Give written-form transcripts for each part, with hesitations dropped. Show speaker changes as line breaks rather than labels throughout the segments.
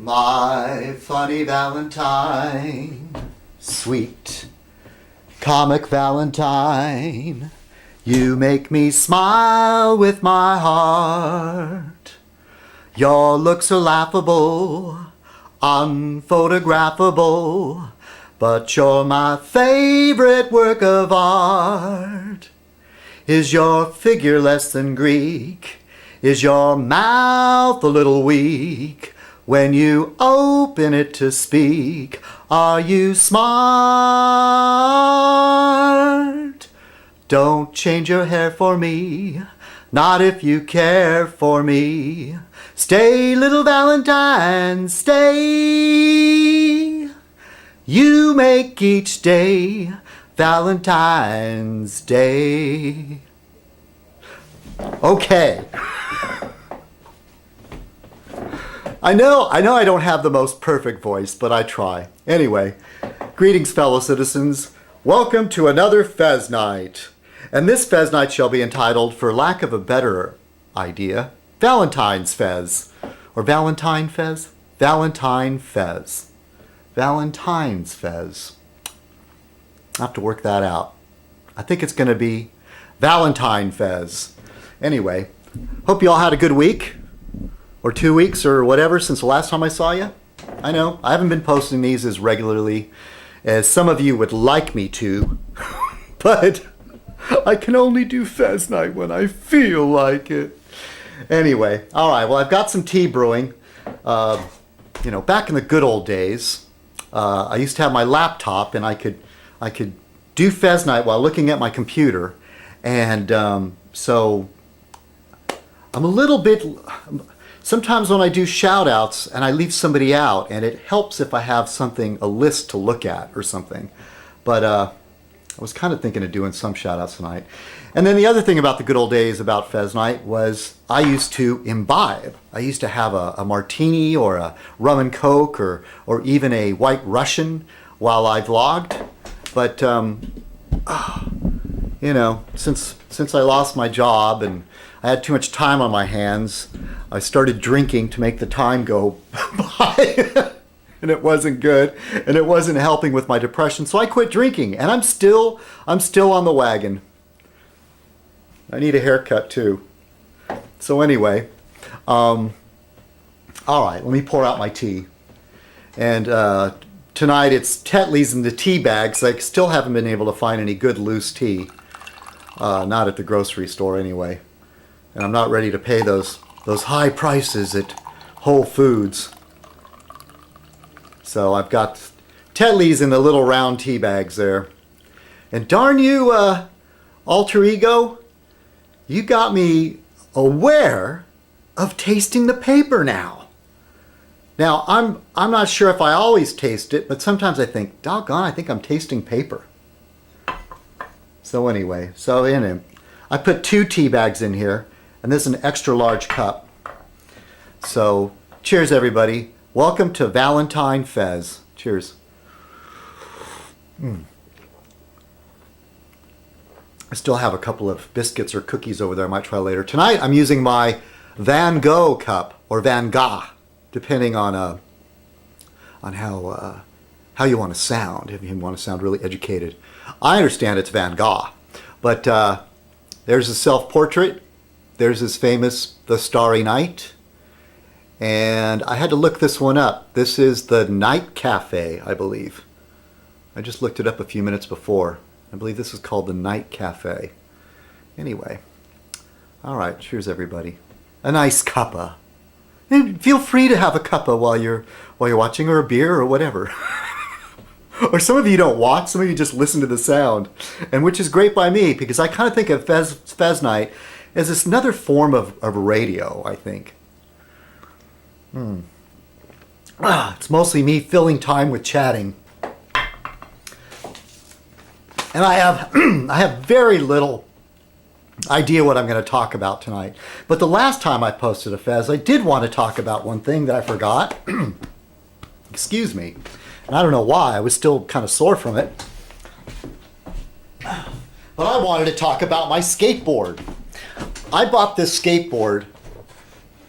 My funny Valentine, sweet comic Valentine, you make me smile with my heart. Your looks are laughable, unphotographable, but you're my favorite work of art. Is your figure less than Greek? Is your mouth a little weak? When you open it to speak, are you smart? Don't change your hair for me, not if you care for me. Stay, little Valentine, stay. You make each day Valentine's Day. Okay. I know I don't have the most perfect voice, but I try. Anyway, greetings fellow citizens. Welcome to another Fez Night. And this Fez Night shall be entitled, for lack of a better idea, Valentine's Fez. Or Valentine Fez? Valentine Fez. Valentine's Fez. I'll have to work that out. I think it's going to be Valentine Fez. Anyway, hope you all had a good week. Or 2 weeks or whatever since the last time I saw you. I know, I haven't been posting these as regularly as some of you would like me to. But I can only do Fez Night when I feel like it. Anyway, alright, well I've got some tea brewing. Back in the good old days, I used to have my laptop and I could do Fez Night while looking at my computer. And so I'm a little bit... Sometimes when I do shout-outs and I leave somebody out, and it helps if I have a list to look at or something. But I was kind of thinking of doing some shout-outs tonight. And then the other thing about the good old days about Fez Night was I used to imbibe. I used to have a martini or a rum and coke or even a white Russian while I vlogged. But, since I lost my job and I had too much time on my hands, I started drinking to make the time go by. And it wasn't good, and it wasn't helping with my depression, so I quit drinking, and I'm still on the wagon. I need a haircut too. So anyway, all right, let me pour out my tea. And tonight it's Tetley's in the tea bags. I still haven't been able to find any good loose tea. Not at the grocery store anyway. And I'm not ready to pay those high prices at Whole Foods. So I've got Tetley's in the little round tea bags there. And darn you, alter ego, you got me aware of tasting the paper now. Now, I'm not sure if I always taste it, but sometimes I think, doggone, I think I'm tasting paper. So anyway, I put 2 tea bags in here, and this is an extra large cup. So, cheers everybody. Welcome to Valentine Fez. Cheers. I still have a couple of biscuits or cookies over there I might try later. Tonight I'm using my Van Gogh cup, or Van Gogh, depending on how you want to sound, if you want to sound really educated. I understand it's Van Gogh, but there's a self-portrait. There's his famous The Starry Night. And I had to look this one up. This is the Night Cafe, I believe. I just looked it up a few minutes before. I believe this is called the Night Cafe. Anyway. Alright, cheers everybody. A nice cuppa. And feel free to have a cuppa while you're watching, or a beer, or whatever. Or some of you don't watch, some of you just listen to the sound. And which is great by me, because I kind of think of Fez Night as this another form of radio, I think. It's mostly me filling time with chatting. And I have very little idea what I'm going to talk about tonight. But the last time I posted a Fez, I did want to talk about one thing that I forgot. Excuse me. And I don't know why. I was still kind of sore from it. But I wanted to talk about my skateboard. I bought this skateboard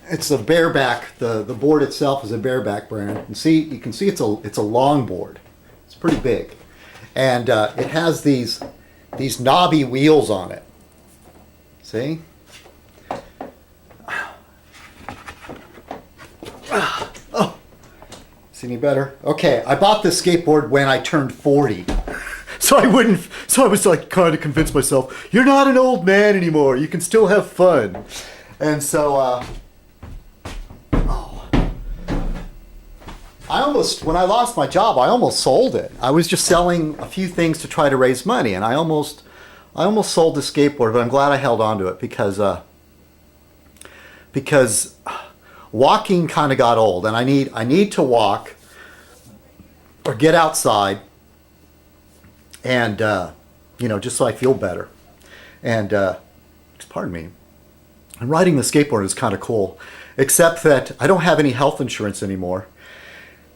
it's a bareback. The board itself is a bareback brand. And see, you can see it's a long board. It's pretty big, and it has these knobby wheels on it. See? Oh, see any better? Okay, I bought this skateboard when I turned 40. So I was like kind of convinced myself, you're not an old man anymore. You can still have fun. And so, when I lost my job, I almost sold it. I was just selling a few things to try to raise money, and I almost sold the skateboard, but I'm glad I held on to it because walking kind of got old, and I need to walk or get outside, and just so I feel better. And pardon me. And riding the skateboard is kind of cool, except that I don't have any health insurance anymore.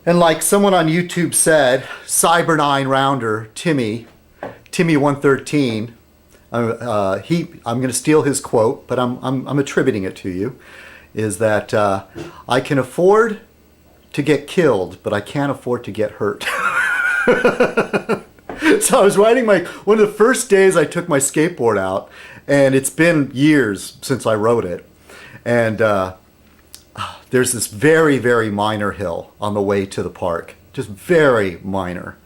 And like someone on YouTube said, Cyber9 Rounder Timmy 113. I'm going to steal his quote, but I'm attributing it to you. Is that I can afford to get killed, but I can't afford to get hurt. So I was riding one of the first days I took my skateboard out, and it's been years since I rode it. And there's this very, very minor hill on the way to the park, just very minor.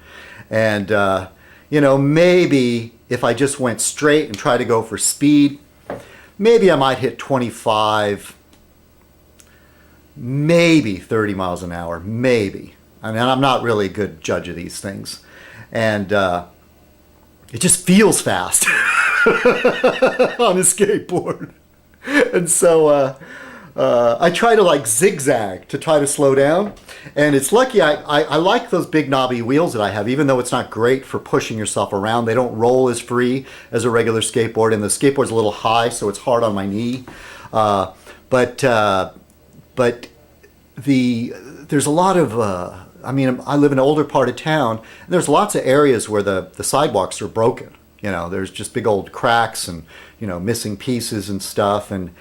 And, maybe if I just went straight and tried to go for speed, maybe I might hit 25, maybe 30 miles an hour, maybe. I mean, I'm not really a good judge of these things. And it just feels fast on a skateboard. And so I try to like zigzag to try to slow down. And it's lucky I like those big knobby wheels that I have, even though it's not great for pushing yourself around. They don't roll as free as a regular skateboard, and the skateboard's a little high, so it's hard on my knee. But there's a lot of I live in an older part of town, and there's lots of areas where the sidewalks are broken. There's just big old cracks and missing pieces and stuff, and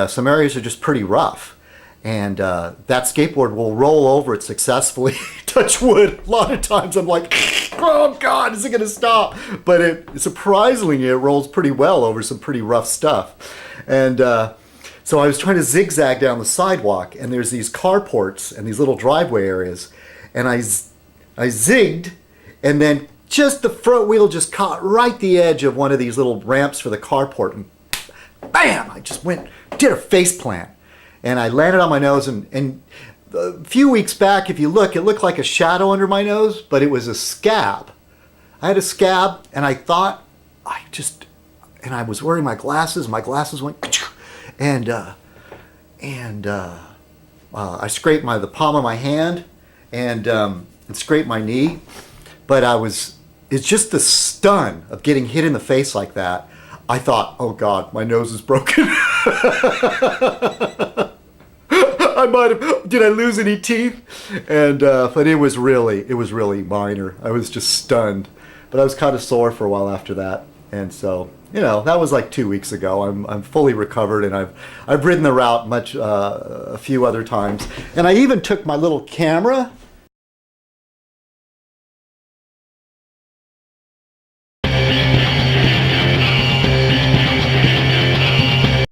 some areas are just pretty rough. And that skateboard will roll over it successfully. Touch wood. A lot of times I'm like, oh God, is it going to stop? But surprisingly, it rolls pretty well over some pretty rough stuff. And so I was trying to zigzag down the sidewalk, and there's these carports and these little driveway areas, and I zigged, and then just the front wheel just caught right the edge of one of these little ramps for the carport, and bam! I just did a face plant, and I landed on my nose, and a few weeks back, if you look, it looked like a shadow under my nose, but it was a scab. I had a scab, and I thought, and I was wearing my glasses went, and I scraped the palm of my hand, and scraped my knee, but it's just the stun of getting hit in the face like that. I thought, oh God, my nose is broken. Did I lose any teeth? And but it was really minor. I was just stunned, but I was kind of sore for a while after that. And so, that was like 2 weeks ago. I'm fully recovered, and I've ridden the route a few other times. And I even took my little camera